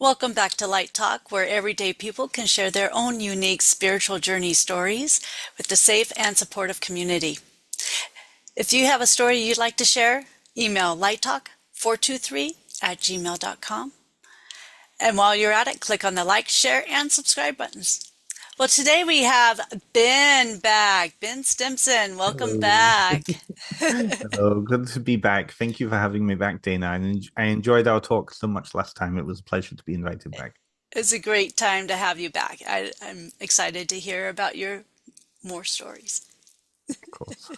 Welcome back to Light Talk, where everyday people can share their own unique spiritual journey stories with the safe and supportive community. If you have a story you'd like to share, email lighttalk423@gmail.com. And while you're at it, click on the like, share, and subscribe buttons. Well, today we have Ben back. Ben Stimpson, welcome Hello. back. Hello, good to be back. Thank you for having me back, Dana. I enjoyed our talk so much last time. It was a pleasure to be invited back. It's a great time to have you back. I'm excited to hear about your more stories. Of course.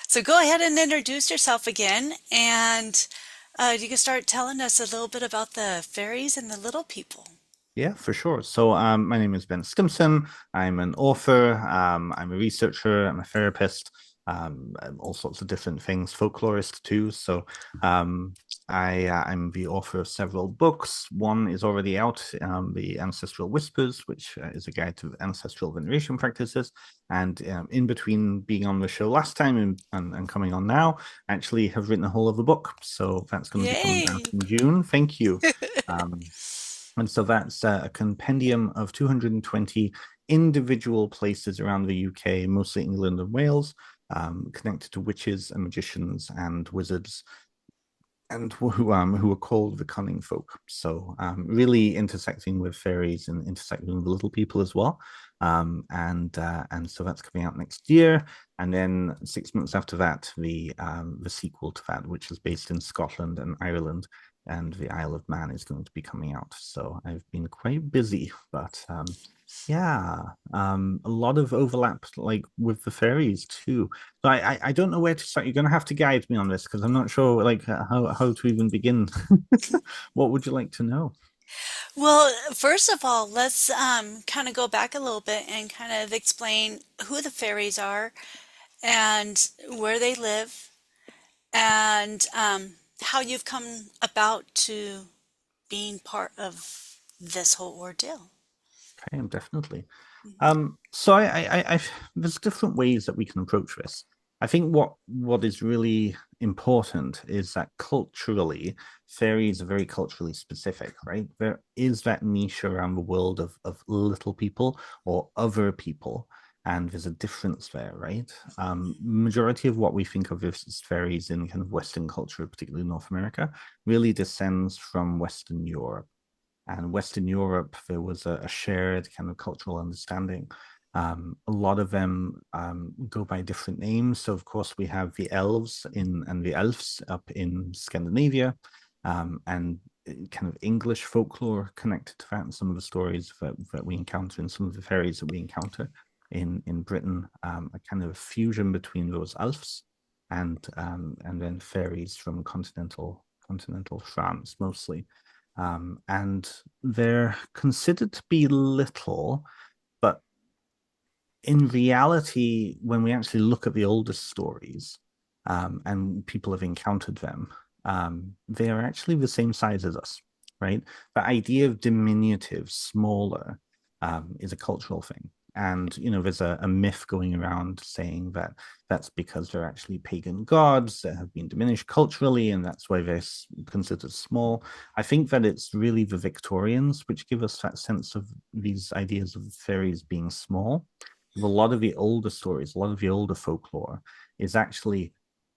So go ahead and introduce yourself again, and you can start telling us a little bit about the fairies and the little people. Yeah, for sure. So, my name is Ben Stimpson. I'm an author. I'm a researcher. I'm a therapist. All sorts of different things. Folklorist too. So, I'm the author of several books. One is already out, The Ancestral Whispers, which is a guide to ancestral veneration practices. And in between being on the show last time and coming on now, I actually have written a whole other book. So that's going to be coming out Yay! in June. Thank you. Um, and so that's a compendium of 220 individual places around the UK, mostly England and Wales, connected to witches and magicians and wizards, and who are called the cunning folk. So really intersecting with fairies and intersecting with little people as well. And so that's coming out next year. And then 6 months after that, the sequel to that, which is based in Scotland and Ireland, and the Isle of Man is going to be coming out. So I've been quite busy, but yeah, a lot of overlap like with the fairies too. So I don't know where to start. You're going to have to guide me on this because I'm not sure like how to even begin. What would you like to know? Well, first of all, let's kind of go back a little bit and kind of explain who the fairies are and where they live and how you've come about to being part of this whole ordeal. Okay, definitely. Mhm. So there's different ways that we can approach this. I think what is really important is that culturally, fairies are very culturally specific, right? There is that niche around the world of little people or other people, and there's a difference there, right? Majority of what we think of as fairies in kind of Western culture, particularly North America, really descends from Western Europe. And Western Europe, there was a shared kind of cultural understanding. A lot of them go by different names. So, of course, we have the elves in and the elves up in Scandinavia, and kind of English folklore connected to that, and some of the stories that we encounter, and some of the fairies that we encounter in Britain, a kind of fusion between those elves and then fairies from continental France mostly. And they're considered to be little, but in reality, when we actually look at the oldest stories, and people have encountered them, they are actually the same size as us, right? The idea of diminutive, smaller, is a cultural thing. And, there's a myth going around saying that that's because they're actually pagan gods that have been diminished culturally, and that's why they're considered small. I think that it's really the Victorians which give us that sense of these ideas of fairies being small. A lot of the older stories, a lot of the older folklore is actually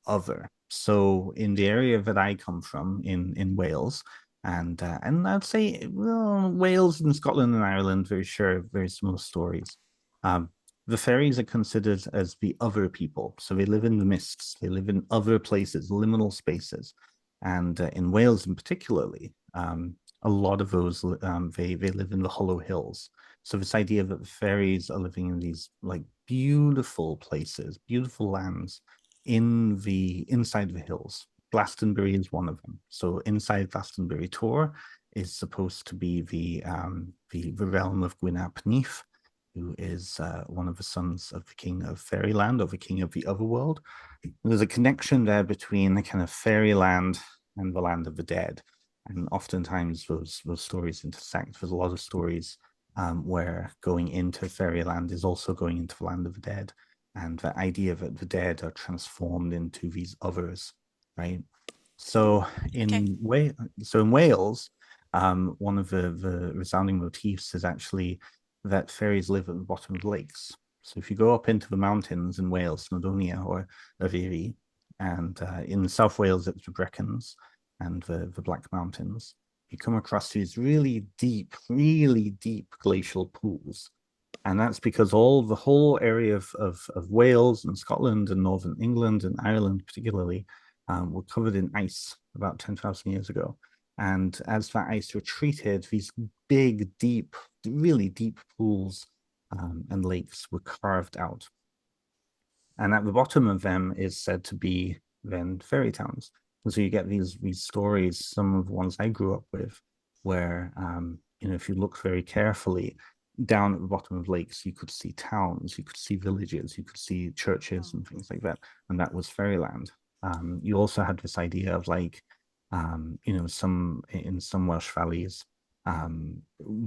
other. So in the area that I come from in Wales, and I'd say well, Wales and Scotland and Ireland very share very similar stories. Um, the fairies are considered as the other people, so they live in the mists, they live in other places, liminal spaces, and in Wales in particularly, a lot of those they live in the hollow hills. So this idea that the fairies are living in these like beautiful places, beautiful lands in the inside the hills. Glastonbury is one of them. So inside Glastonbury Tor is supposed to be the realm of Gwynap Neath, who is one of the sons of the king of fairyland or the king of the otherworld. And there's a connection there between the kind of fairyland and the land of the dead. And oftentimes those stories intersect. There's a lot of stories where going into fairyland is also going into the land of the dead, and the idea that the dead are transformed into these others, right? So Okay. in Wales, one of the resounding motifs is actually that fairies live at the bottom of lakes. So if you go up into the mountains in Wales, Snowdonia or Laveri, and in South Wales it's the Brecons and the Black Mountains, you come across these really deep glacial pools. And that's because the whole area of Wales and Scotland and Northern England and Ireland particularly were covered in ice about 10,000 years ago. And as that ice retreated, these big, deep, really deep pools and lakes were carved out. And at the bottom of them is said to be then fairy towns. And so you get these stories, some of the ones I grew up with, where if you look very carefully, down at the bottom of lakes, you could see towns, you could see villages, you could see churches and things like that. And that was fairyland. You also had this idea of like, some in some Welsh valleys um,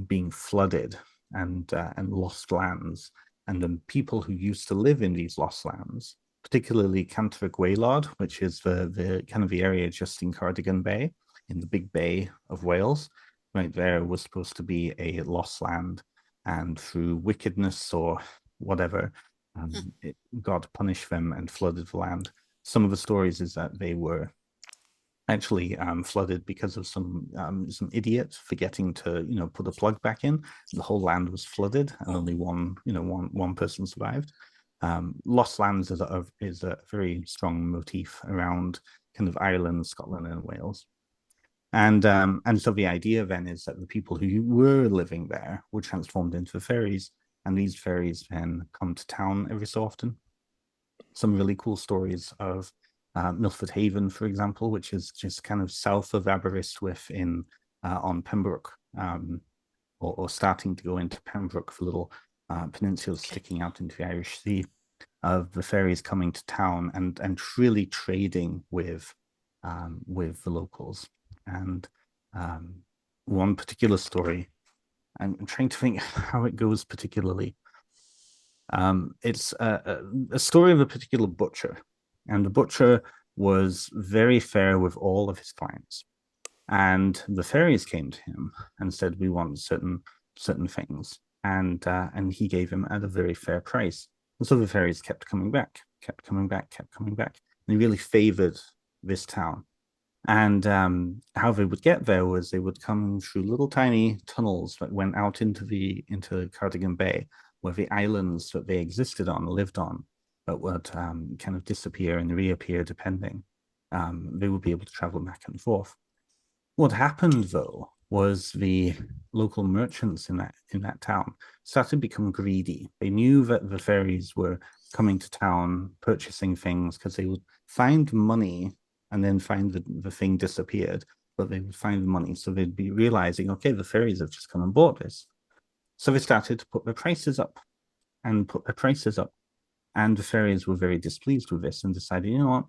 being flooded and lost lands, and the people who used to live in these lost lands, particularly Cantref Gwaelod, which is the kind of the area just in Cardigan Bay, in the big bay of Wales, right there was supposed to be a lost land, and through wickedness or whatever, Hmm. God punished them and flooded the land. Some of the stories is that they were actually flooded because of some idiot forgetting to put a plug back in. The whole land was flooded, and Oh, only one person survived. Lost lands is a very strong motif around kind of Ireland, Scotland, and Wales. And so the idea then is that the people who were living there were transformed into fairies, and these fairies then come to town every so often. Some really cool stories of Milford Haven, for example, which is just kind of south of Aberystwyth in on Pembroke, or starting to go into Pembroke, for little peninsulas okay. sticking out into the Irish Sea, of the fairies coming to town and truly trading with the locals. And um, one particular story, I'm trying to think how it goes particularly. It's a story of a particular butcher, and the butcher was very fair with all of his clients. And the fairies came to him and said, "We want certain things," and he gave him at a very fair price. And so the fairies kept coming back, kept coming back, kept coming back. And he really favored this town. And how they would get there was they would come through little tiny tunnels that went out into Cardigan Bay, where the islands that they existed on, lived on, but would kind of disappear and reappear depending. They would be able to travel back and forth. What happened though was the local merchants in that town started to become greedy. They knew that the fairies were coming to town, purchasing things, because they would find money and then find the thing disappeared, but they would find the money. So they'd be realizing, okay, the fairies have just come and bought this. So they started to put their prices up and put their prices up. And the fairies were very displeased with this and decided, you know what,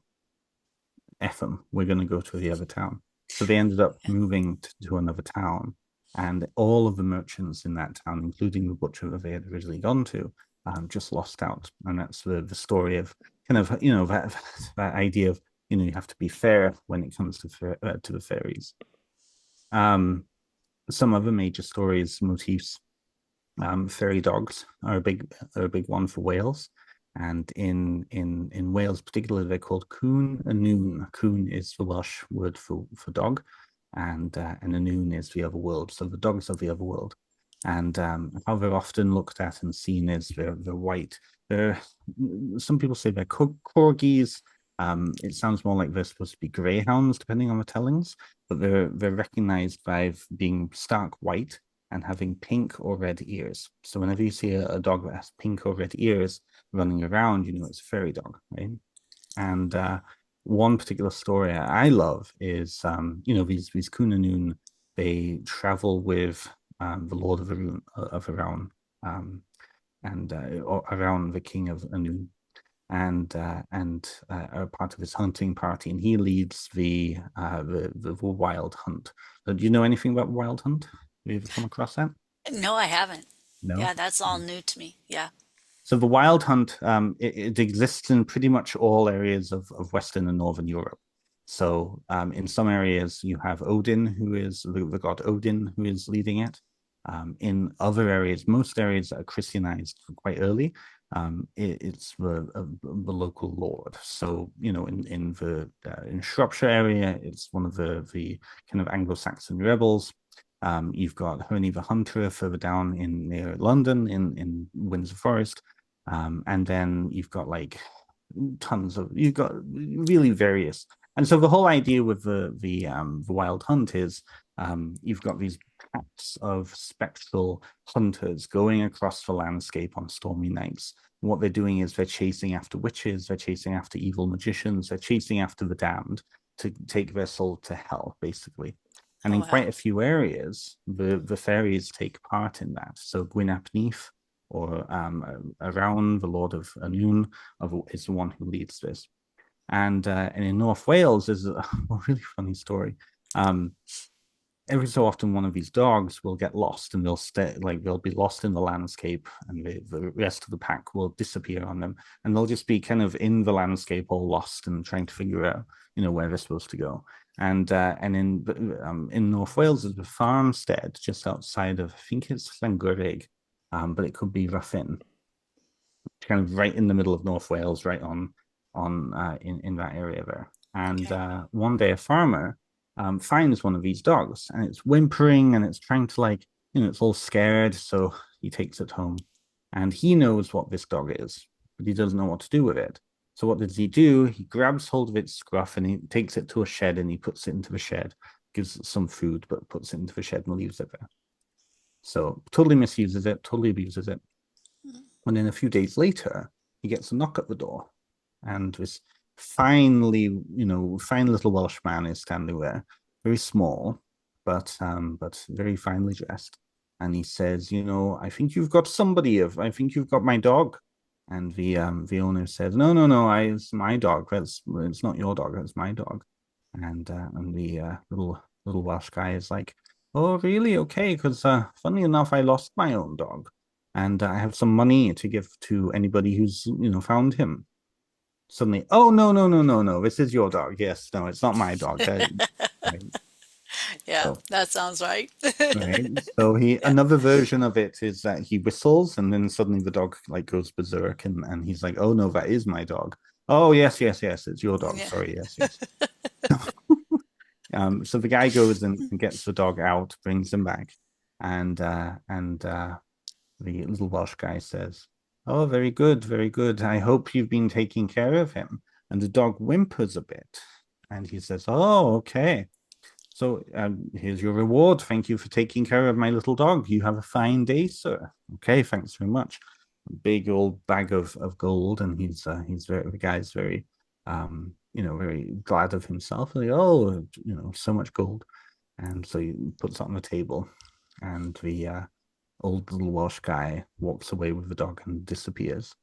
F them, we're going to go to the other town. So they ended up Yeah. moving to another town, and all of the merchants in that town, including the butcher that they had originally gone to, just lost out. And that's the story of kind of that idea of you have to be fair when it comes to the fairies. Um, some other major stories, motifs, fairy dogs are a big one for Wales. And in Wales, particularly, they're called cwn a noon. Cwn is the Welsh word for dog, and a noon is the other world. So the dogs of the other world. And how they're often looked at and seen is they're white. They're Some people say they're corgis. It sounds more like they're supposed to be greyhounds, depending on the tellings, but they're recognized by being stark white and having pink or red ears. So whenever you see a dog that has pink or red ears running around, you know it's a fairy dog, right? And one particular story I love is, these Cunanun, they travel with the Lord of Arun, um, and around the King of Anun, and are part of his hunting party, and he leads the wild hunt. Do you know anything about wild hunt? Have you ever come across that? No, I haven't. No. Yeah, that's all new to me. Yeah. So the wild hunt, it exists in pretty much all areas of Western and Northern Europe. So in some areas, you have Odin, who is the god Odin, who is leading it. In other areas, most areas that are Christianized quite early, it's the local lord. So in Shropshire area, it's one of the kind of Anglo-Saxon rebels. You've got Herne the Hunter further down in near London in Windsor Forest, and then you've got like you've got really various. And so the whole idea with the Wild Hunt is you've got these packs of spectral hunters going across the landscape on stormy nights. And what they're doing is they're chasing after witches, they're chasing after evil magicians, they're chasing after the damned to take their soul to hell, basically. And Oh, in quite wow. a few areas, the fairies take part in that. So Gwyn ap Neath or Arawn, the Lord of Annwn, is the one who leads this. And in North Wales, there's a really funny story. Um, every so often, one of these dogs will get lost, and they'll be lost in the landscape, and the rest of the pack will disappear on them, and they'll just be kind of in the landscape, all lost and trying to figure out, where they're supposed to go. And in North Wales, there's a farmstead just outside of, I think it's Llangwyrig, but it could be Ruffin, kind of right in the middle of North Wales, right on in that area there. And Okay. one day, a farmer finds one of these dogs, and it's whimpering, and it's trying to it's all scared. So he takes it home, and he knows what this dog is, but he doesn't know what to do with it. So what does he do? He grabs hold of its scruff and he takes it to a shed, and he puts it into the shed, gives it some food, but puts it into the shed and leaves it there. So totally misuses it, totally abuses it. And then a few days later, he gets a knock at the door, and this fine little Welsh man is standing there, very small, but very finely dressed. And he says, I think you've got I think you've got my dog. And the owner says, no, no, no, it's my dog. It's not your dog, it's my dog. And the little Welsh guy is like, oh, really? Okay, because funny enough, I lost my own dog, and I have some money to give to anybody who's found him. Suddenly, oh, no, no, no, no, no, this is your dog. Yes, no, it's not my dog. Right. Yeah, So that sounds right. right, so he Yeah. another version of it is that he whistles, and then suddenly the dog like goes berserk, and he's like, oh no, that is my dog. Oh yes, yes, yes, it's your dog. Yeah. Sorry, yes, yes. So the guy goes and gets the dog out, brings him back, and the little Welsh guy says, "Oh, very good, very good. I hope you've been taking care of him." And the dog whimpers a bit, and he says, "Oh, okay. So here's your reward. Thank you for taking care of my little dog. You have a fine day, sir." Okay, thanks very much. Big old bag of gold, and the guy's very very glad of himself. Like, oh, so much gold. And so he puts it on the table, and the old little Welsh guy walks away with the dog and disappears.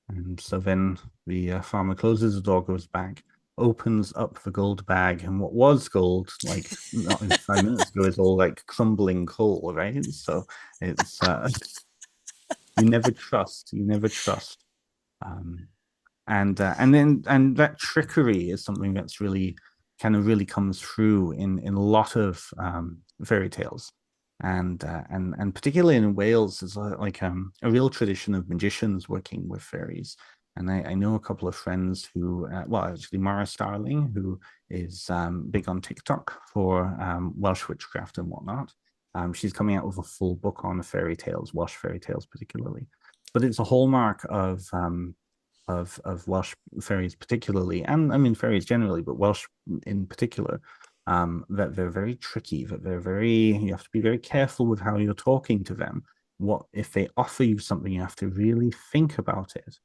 And so then the farmer closes the door, goes back, opens up the gold bag, and what was gold, like not in 5 minutes ago, is all like crumbling coal, right? So it's you never trust. Um, and that trickery is something that's really comes through in a lot of fairy tales, and particularly in Wales there's a real tradition of magicians working with fairies. And I know a couple of friends who well, actually Mara Starling, who is big on TikTok for Welsh witchcraft and whatnot. She's coming out with a full book on fairy tales, Welsh fairy tales particularly, but it's a hallmark of Welsh fairies particularly, and I mean fairies generally, but Welsh in particular, that they're very tricky, that you have to be very careful with how you're talking to them. What if they offer you something, you have to really think about it.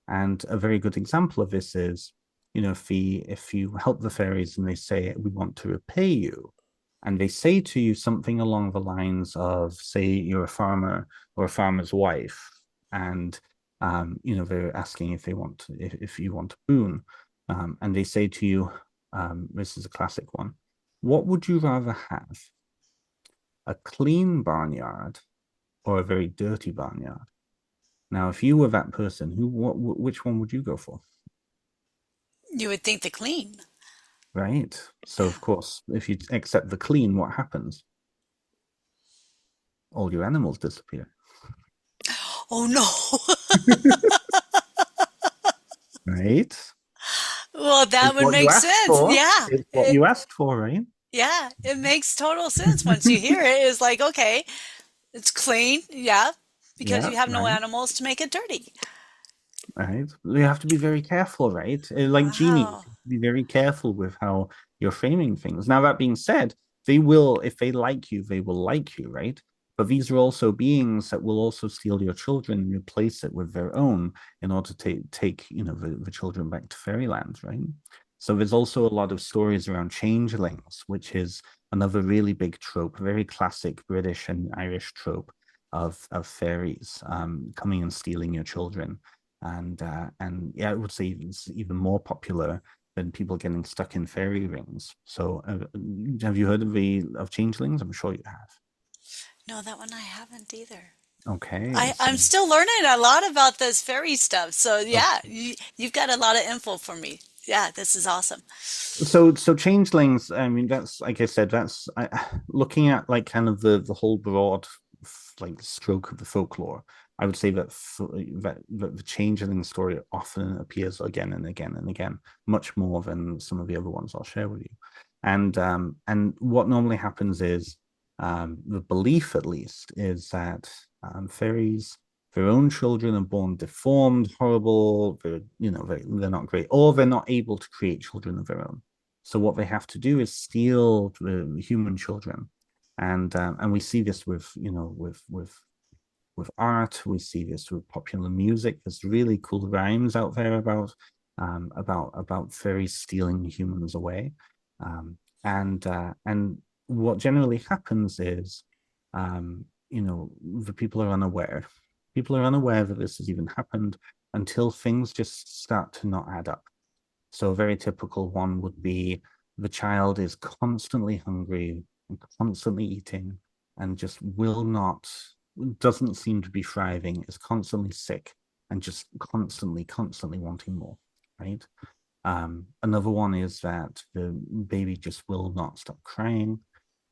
And a very good example of this is, if you help the fairies and they say, we want to repay you, and they say to you something along the lines of, say, you're a farmer or a farmer's wife, and they're asking if you want a boon, and they say to you, this is a classic one, what would you rather have, a clean barnyard or a very dirty barnyard? Now, if you were that person, which one would you go for? You would think the clean. Right. So of course, if you accept the clean, what happens? All your animals disappear. Oh no. Right. Well, that It's would what you make asked sense. for. Yeah. It's what you asked for, right? Yeah, it makes total sense once you hear it. It's like, okay, it's clean. Yeah, because Yeah, you have no right. animals to make it dirty. Right. You have to be very careful, right? Like genies, Wow. you have to be very careful with how you're framing things. Now, that being said, they will, if they like you, they will like you, right? But these are also beings that will also steal your children and replace it with their own in order to take the children back to fairyland, right? So there's also a lot of stories around changelings, which is another really big trope, very classic British and Irish trope of fairies coming and stealing your children and yeah, I would say it's even more popular than people getting stuck in fairy rings. So, have you heard of changelings? I'm sure you have. No, that one I haven't either. Okay, I'm so still learning a lot about this fairy stuff. So yeah, okay. you've got a lot of info for me. Yeah, this is awesome. So changelings. I mean, that's like I said. Looking at like kind of the whole broad like stroke of the folklore. I would say that the changeling story often appears again and again and again, much more than some of the other ones I'll share with you. And what normally happens is the belief, at least, is that fairies their own children are born deformed, horrible, they're not great, or they're not able to create children of their own. So what they have to do is steal the human children, and we see this with with art. We see this with popular music. There's really cool rhymes out there about fairies stealing humans away, and what generally happens is, the people are unaware. People are unaware that this has even happened until things just start to not add up. So a very typical one would be the child is constantly hungry and constantly eating and just will not, doesn't seem to be thriving, is constantly sick and just constantly wanting more, right? Another one is that the baby just will not stop crying,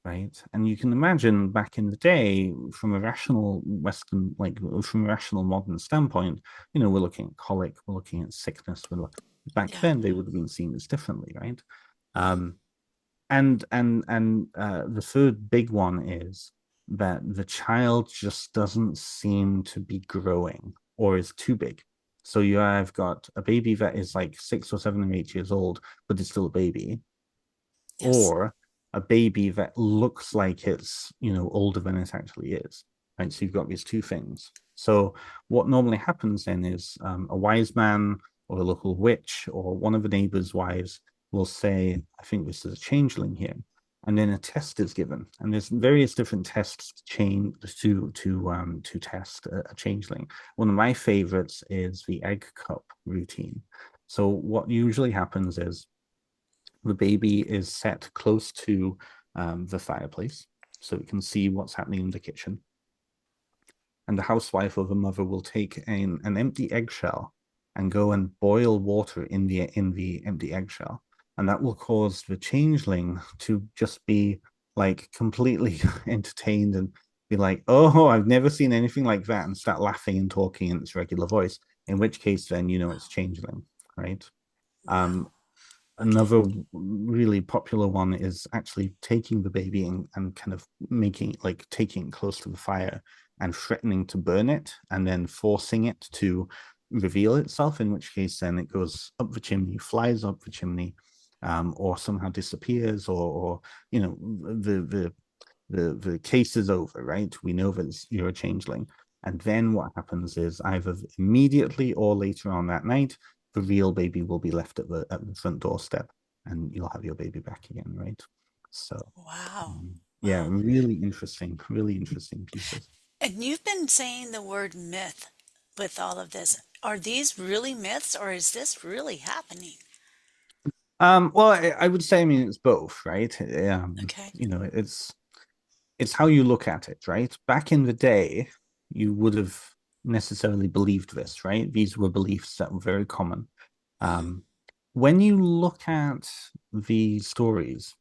right? And you can imagine back in the day, from a rational Western, like from a rational modern standpoint, we're looking at colic, we're looking at sickness, back Yeah. then they would have been seen as differently, right? Um, and the third big one is that the child just doesn't seem to be growing or is too big. So you have got a baby that is like 6 or 7 or 8 years old, but it's still a baby, Yes. or a baby that looks like it's older than it actually is. Right. So you've got these two things. So what normally happens then is a wise man or a local witch or one of the neighbors' wives will say, "I think this is a changeling here." And then a test is given, and there's various different tests to test a changeling. One of my favorites is the egg cup routine. So what usually happens is the baby is set close to the fireplace so it can see what's happening in the kitchen. And the housewife or the mother will take an empty eggshell and go and boil water in the empty eggshell. And that will cause the changeling to just be like completely entertained and be like, "Oh, I've never seen anything like that," and start laughing and talking in its regular voice. In which case, then it's changeling, right? Um, Wow. Okay. Another really popular one is actually taking the baby and kind of making like taking it close to the fire and threatening to burn it and then forcing it to reveal itself, in which case then it goes up the chimney, flies up the chimney, or somehow disappears, or the case is over, right? We know that you're a changeling. And then what happens is either immediately or later on that night, the real baby will be left at the front doorstep and you'll have your baby back again, right? So, Wow. yeah, Wow. really interesting pieces. And you've been saying the word myth with all of this. Are these really myths or is this really happening? Well, I would say, I mean, it's both, right? Okay. It's how you look at it, right? Back in the day, you would have necessarily believed this, right? These were beliefs that were very common. Hmm. Um, when you look at the stories,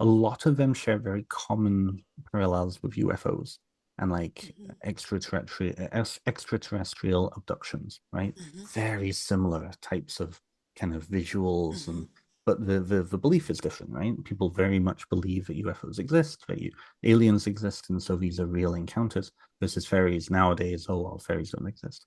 a lot of them share very common parallels with UFOs and like Hmm. extraterrestrial abductions, right? Hmm. Very similar types of kind of visuals Hmm. and but the belief is different, right? People very much believe that UFOs exist, that aliens exist, and so these are real encounters versus fairies nowadays. Oh well, fairies don't exist.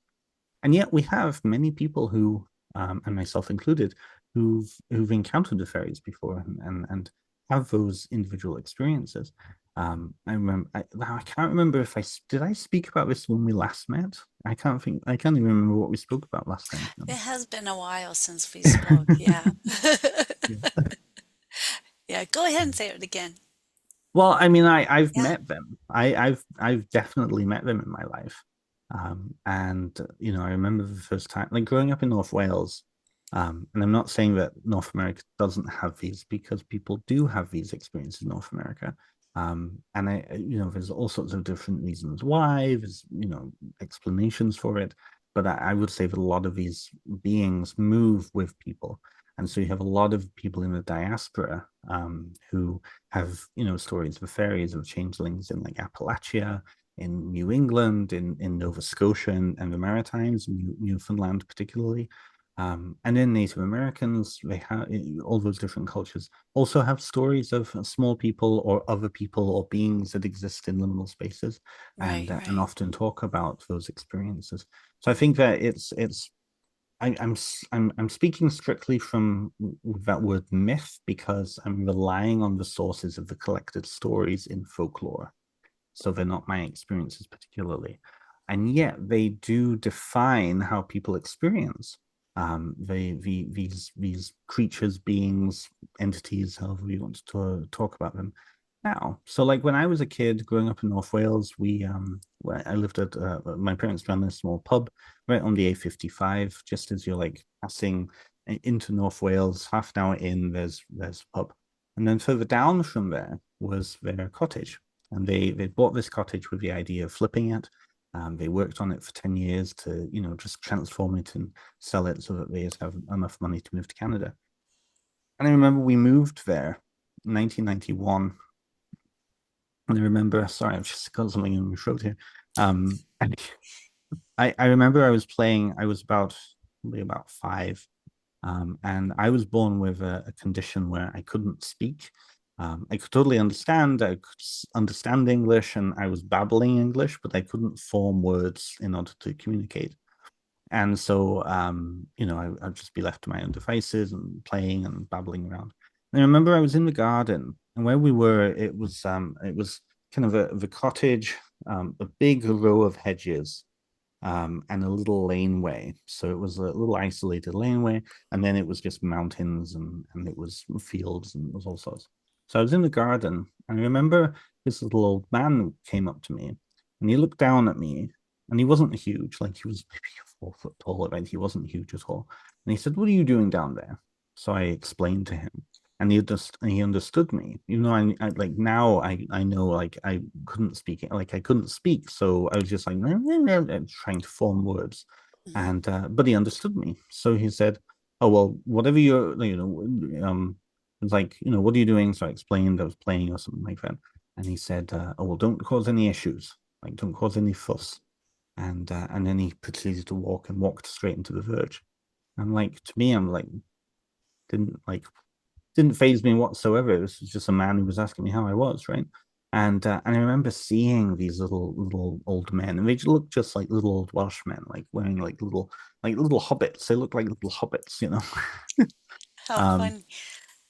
And yet we have many people who, and myself included, who've encountered the fairies before and have those individual experiences. I remember. Now I can't remember if did I speak about this when we last met. I can't even remember what we spoke about last time. To be It honest. has been a while since we spoke. Yeah. Yeah. Yeah, go ahead and say it again. Well, I mean, I've Yeah. met them. I've definitely met them in my life. And I remember the first time, like growing up in North Wales. And I'm not saying that North America doesn't have these because people do have these experiences in North America. And there's all sorts of different reasons why. There's explanations for it, but I would say that a lot of these beings move with people, and so you have a lot of people in the diaspora who have stories of fairies of changelings in like Appalachia, in New England, in Nova Scotia and the Maritimes, Newfoundland particularly. And then Native Americans, they have all those different cultures also have stories of small people or other people or beings that exist in liminal spaces, Right, and right. often talk about those experiences. So I think that I'm speaking strictly from that word myth because I'm relying on the sources of the collected stories in folklore. So they're not my experiences particularly. And yet they do define how people experience these creatures, beings, entities, however you want to talk about them now. So like when I was a kid growing up in North Wales, I lived at my parents ran a small pub right on the A55, just as you're like passing into North Wales, half an hour in, there's a pub. And then further down from there was their cottage. And they bought this cottage with the idea of flipping it. They worked on it for 10 years to, just transform it and sell it so that they just have enough money to move to Canada. And I remember we moved there in 1991. And I remember, sorry, I've just got something in my throat here. And I remember I was probably about 5. And I was born with a condition where I couldn't speak. I could totally understand. I could understand English and I was babbling English, but I couldn't form words in order to communicate. And so, I'd just be left to my own devices and playing and babbling around. And I remember I was in the garden, and where we were, it was kind of the cottage, a big row of hedges, and a little laneway. So it was a little isolated laneway, and then it was just mountains and it was fields and it was all sorts. So I was in the garden, and I remember this little old man came up to me, and he looked down at me, and he wasn't huge, like he was maybe 4 foot tall, right? He wasn't huge at all. And he said, "What are you doing down there?" So I explained to him, and he understood me. I like now I know like I couldn't speak it, like I couldn't speak, so I was just like trying to form words, Hmm. and but he understood me. So he said, "Oh well, whatever it's like what are you doing?" So I explained I was playing or something like that, and he said, "Oh well, don't cause any issues, like don't cause any fuss." And then he proceeded to walk and walked straight into the verge. I'm like, to me, I'm like, didn't like didn't phase me whatsoever. It was just a man who was asking me how I was, right? And I remember seeing these little old men, and they just looked just like little old Welsh men, like wearing like little hobbits. They look like little hobbits. How Um, funny.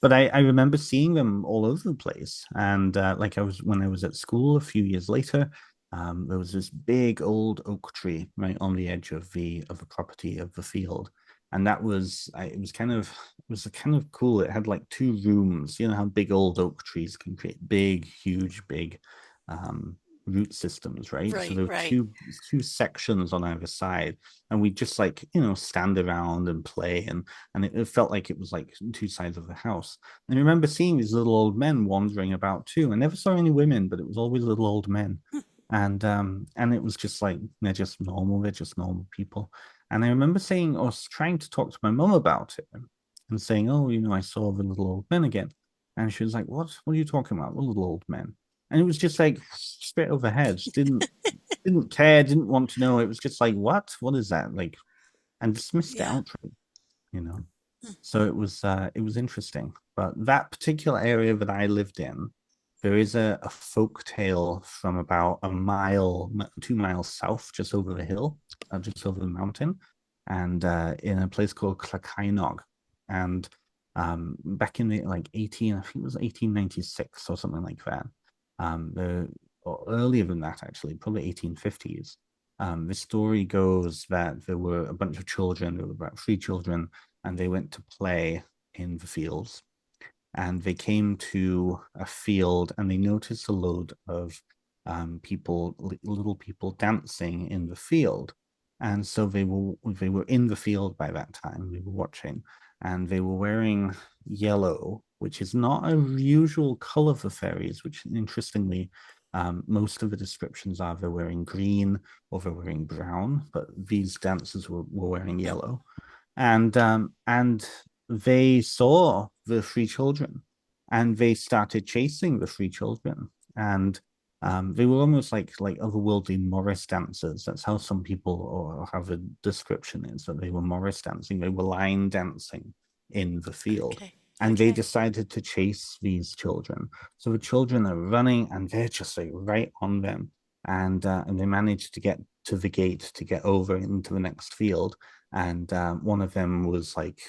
but I remember seeing them all over the place. And like I was when I was at school a few years later, there was this big old oak tree right on the edge of the property of the field. And it was kind of cool. It had like 2 rooms. You know how big old oak trees can create big, huge, big um, root systems, right? So Right, there were right. two sections on either side, and we just like stand around and play, and it felt like it was like 2 sides of the house. And I remember seeing these little old men wandering about too. I never saw any women, but it was always little old men. And it was just like they're just normal people. And I remember saying, or trying to talk to my mum about it. and saying, "Oh, I saw the little old men again." And she was like, What are you talking about? The little old men?" And it was just like straight overhead. Didn't care, didn't want to know. It was just like, What is that?" Like, and dismissed it Yeah. outright, you know. So it was interesting. But that particular area that I lived in, there is a folk tale from about a mile, 2 miles south, just over the hill, just over the mountain, and in a place called Clacainog. And back in the like 18, I think it was 1896 or something like that. Or earlier than that, actually, probably 1850s. The story goes that there were a bunch of children, there were about 3 children, and they went to play in the fields. And they came to a field and they noticed a load of people, little people dancing in the field. And so they were in the field by that time. They were watching, and they were wearing yellow, which is not a usual color for fairies. Which interestingly, most of the descriptions are they're wearing green or they're wearing brown, but these dancers were wearing yellow, and they saw the 3 children, and they started chasing the 3 children, and they were almost like otherworldly Morris dancers. That's how some people or have a description is that they were Morris dancing. They were line dancing in the field, Okay. and they Okay. decided to chase these children. So the children are running, and they're just like right on them, and they managed to get to the gate to get over into the next field, and one of them was like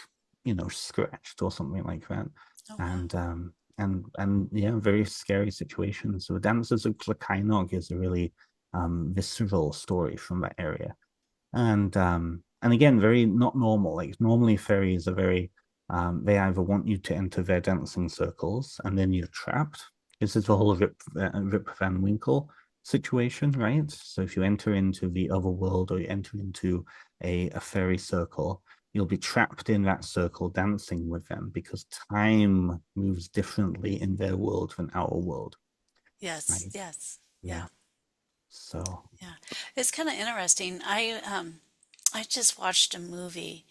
scratched or something like that, Oh, wow. and yeah, very scary situation. So the Dancers of Clocainog is a really visceral story from that area, and again, very not normal. Like normally fairies are very they either want you to enter their dancing circles and then you're trapped. This is the whole Rip Van Winkle situation, right? So if you enter into the other world or you enter into a fairy circle, you'll be trapped in that circle dancing with them because time moves differently in their world than our world, Yes. right? Yes. Yeah. Yeah. So Yeah. It's kind of interesting. I just watched a movie.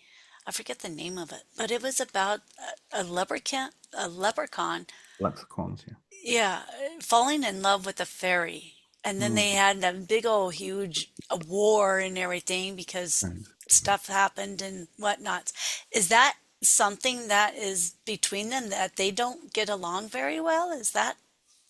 I forget the name of it, but it was about a leprechaun, leprechauns, yeah. yeah, falling in love with a fairy. And then they Mm, had a big old huge war and everything because right. stuff happened and whatnot. Is that something that is between them that they don't get along very well? Is that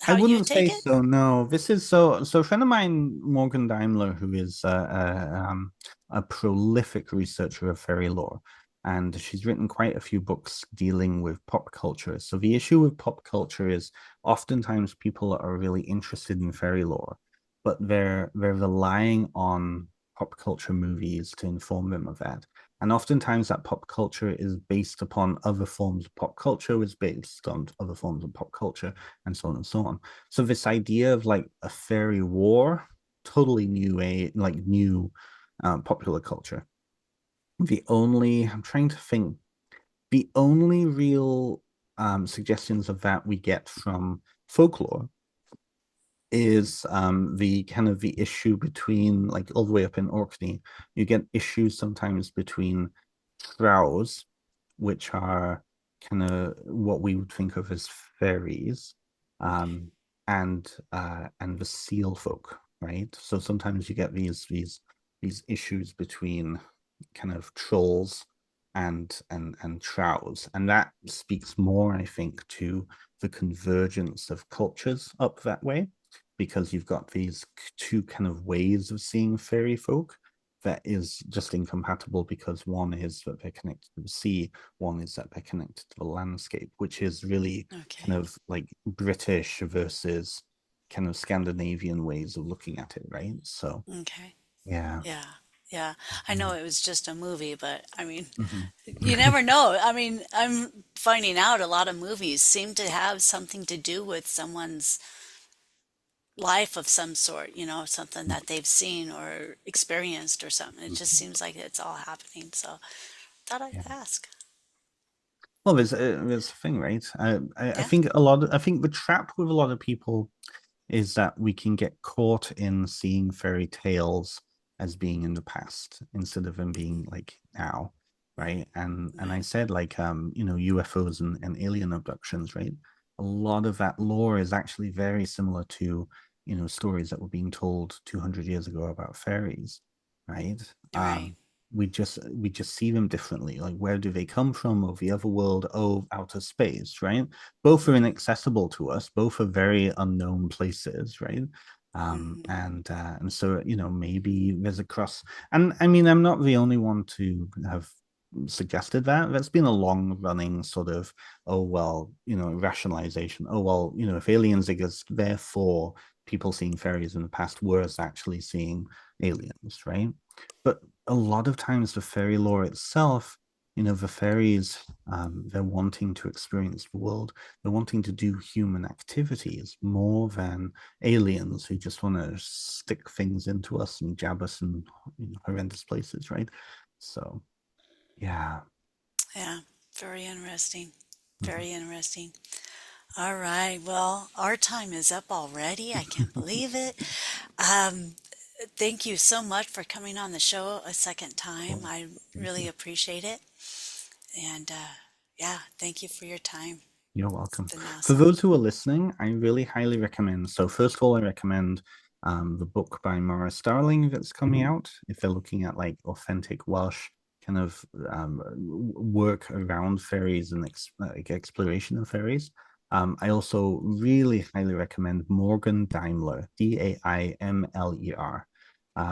I how you wouldn't say take it? so. No, this is so. A friend of mine, Morgan Daimler, who is a prolific researcher of fairy lore, and she's written quite a few books dealing with pop culture. So the issue with pop culture is oftentimes people are really interested in fairy lore, but they're relying on pop culture movies to inform them of that. And oftentimes that pop culture is based upon other forms of pop culture, is based on other forms of pop culture, and so on and so on. So this idea of like a fairy war, totally new popular culture. I'm trying to think, the only real suggestions of that we get from folklore is the kind of the issue between like all the way up in Orkney. You get issues sometimes between drows, which are kind of what we would think of as fairies, Okay. um, and the seal folk, right? So sometimes you get these issues between kind of trolls and trouts, and that speaks more, I think, to the convergence of cultures up that way, because you've got these two kind of ways of seeing fairy folk that is just incompatible, because one is that they're connected to the sea, one is that they're connected to the landscape, which is really kind Okay. of like British versus kind of Scandinavian ways of looking at it, right? So Okay. yeah. Yeah. Yeah. I know it was just a movie, but I mean, Mhm. you never know. I mean, I'm finding out a lot of movies seem to have something to do with someone's life of some sort, something that they've seen or experienced or something. It just seems like it's all happening. So thought I'd Yeah. ask. Well, there's a thing, right? I Yeah. think I think the trap with a lot of people is that we can get caught in seeing fairy tales as being in the past instead of them being like now, right? And I Right. said like UFOs and alien abductions, right? A lot of that lore is actually very similar to stories that were being told 200 years ago about fairies, right? Right. We just see them differently. Like, where do they come from? Of the other world? Oh, outer space, right? Both are Mm-hmm. inaccessible to us. Both are very unknown places, right? Mm-hmm. And so maybe there's a cross. And I mean, I'm not the only one to have suggested that. That's been a long running sort of, oh well, rationalization. Oh well, if aliens exist, therefore people seeing fairies in the past were actually seeing aliens, right? But a lot of times the fairy lore itself, the fairies, they're wanting to experience the world. They're wanting to do human activities more than aliens who just want to stick things into us and jab us in horrendous places, right? So, yeah. Yeah. Very interesting. Mhm. Very interesting. All right. Well, our time is up already. I can't believe it. Um, Thank you so much for coming on the show a second time. Well, I thank really you. appreciate it. And yeah, thank you for your time. You're It's welcome. been For awesome. those who are listening, I really highly recommend. So, first of all, I recommend the book by Maura Starling that's coming out. If they're looking at like authentic Welsh kind of work around fairies and like exploration of fairies. I also really highly recommend Morgan Daimler, Daimler.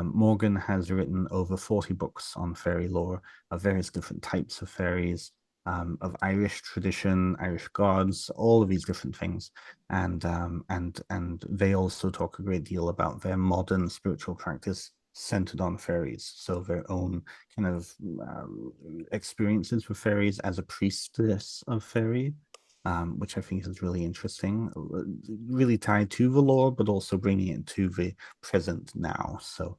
Morgan has written over 40 books on fairy lore of various different types of fairies, of Irish tradition, Irish gods, all of these different things, and they also talk a great deal about their modern spiritual practice centered on fairies. So their own kind of experiences with fairies as a priestess of fairy. Which I think is really interesting, really tied to the lore, but also bringing it to the present now. So,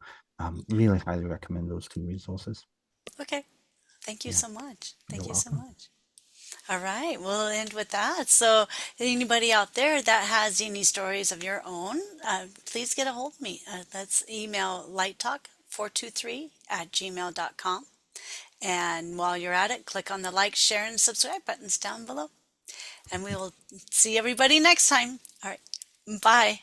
really highly recommend those two resources. Okay. Thank you Yeah, so much. you're Thank you so welcome. much. All right, we'll end with that. So, anybody out there that has any stories of your own, please get a hold of me. Let's email lighttalk423 at gmail.com. And while you're at it, click on the like, share, and subscribe buttons down below. And we will see everybody next time. All right, bye.